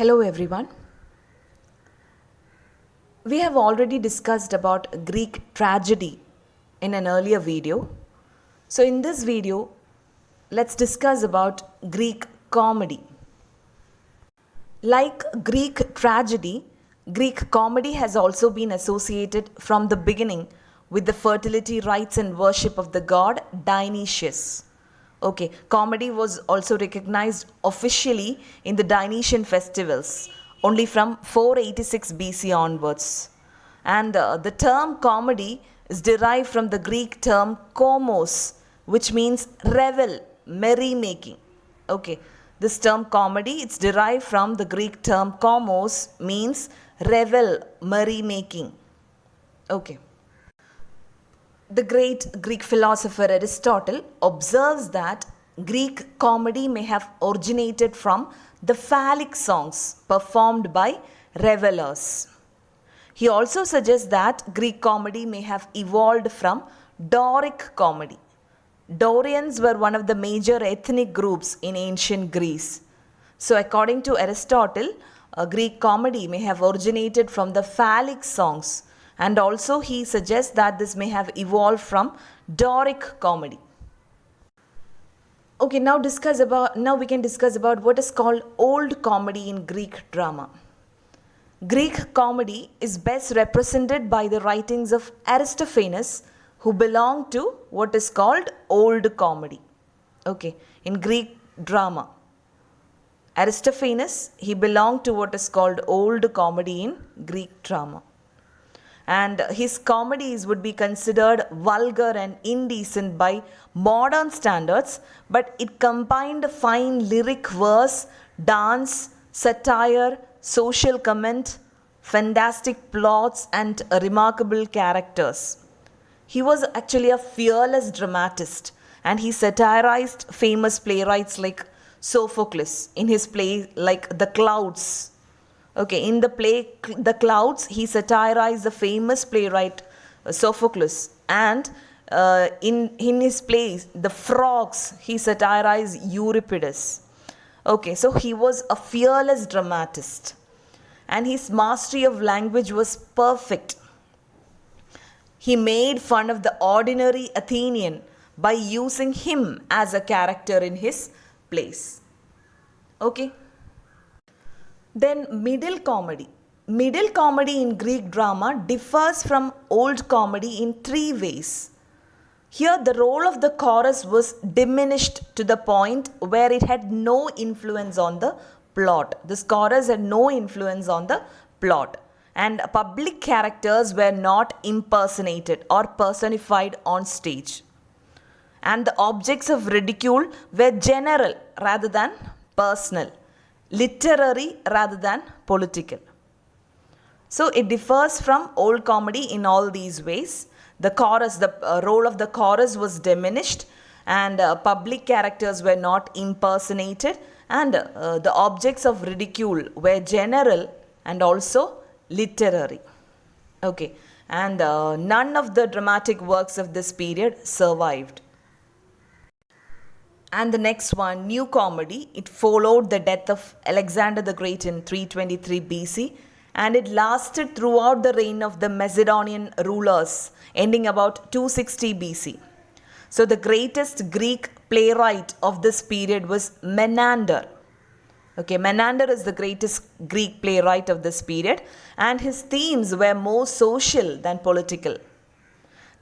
Hello everyone. We have already discussed about Greek tragedy in an earlier video. So in this video, let's discuss about Greek comedy. Like Greek tragedy, Greek comedy has also been associated from the beginning with the fertility rites and worship of the god Dionysius. Okay, comedy was also recognized officially in the Dionysian festivals only from 486 BC onwards. And the term comedy is derived from the Greek term komos, which means revel, merrymaking. Okay, this term comedy, it's derived from the Greek term komos, means revel, merrymaking. Okay. The great Greek philosopher Aristotle observes that Greek comedy may have originated from the phallic songs performed by revelers. He also suggests that Greek comedy may have evolved from Doric comedy. Dorians were one of the major ethnic groups in ancient Greece. So, according to Aristotle, Greek comedy may have originated from the phallic songs, and also he suggests that this may have evolved from Doric comedy. Okay, now we can discuss about what is called old comedy in Greek drama. Greek comedy is best represented by the writings of Aristophanes, who belong to what is called old comedy. Okay, in Greek drama, Aristophanes, he belonged to what is called old comedy in Greek drama. And his comedies would be considered vulgar and indecent by modern standards, but it combined fine lyric verse, dance, satire, social comment, fantastic plots, and remarkable characters. He was actually a fearless dramatist, and he satirized famous playwrights like Sophocles in his play like The Clouds. Okay, in the play The Clouds, he satirized the famous playwright Sophocles, and in his plays The Frogs, he satirized Euripides. Okay, so he was a fearless dramatist, and his mastery of language was perfect. He made fun of the ordinary Athenian by using him as a character in his plays. Okay. Then middle comedy. Middle comedy in Greek drama differs from old comedy in three ways. Here the role of the chorus was diminished to the point where it had no influence on the plot. This chorus had no influence on the plot. And public characters were not impersonated or personified on stage. And the objects of ridicule were general rather than personal, literary rather than political. So it differs from old comedy in all these ways. The role of the chorus was diminished, and public characters were not impersonated, and the objects of ridicule were general and also literary. Okay, and none of the dramatic works of this period survived. And the next one, new comedy, it followed the death of Alexander the Great in 323 BC, and it lasted throughout the reign of the Macedonian rulers, ending about 260 BC. So the greatest Greek playwright of this period was Menander. Okay, Menander is the greatest Greek playwright of this period, and his themes were more social than political.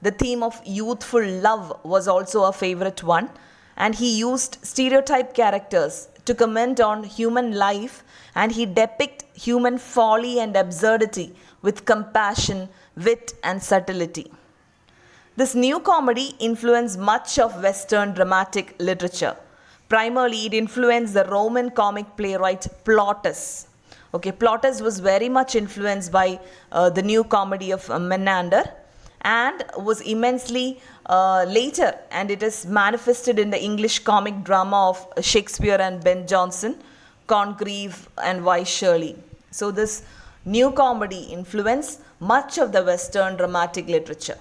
The theme of youthful love was also a favorite one, and he used stereotype characters to comment on human life, and he depicted human folly and absurdity with compassion, wit, and subtlety. This new comedy influenced much of Western dramatic literature. Primarily, it influenced the Roman comic playwright Plautus. Okay, Plautus was very much influenced by the new comedy of Menander, and was immensely later, and it is manifested in the English comic drama of Shakespeare and Ben Jonson, Congreve and Wise Shirley. So this new comedy influenced much of the Western dramatic literature.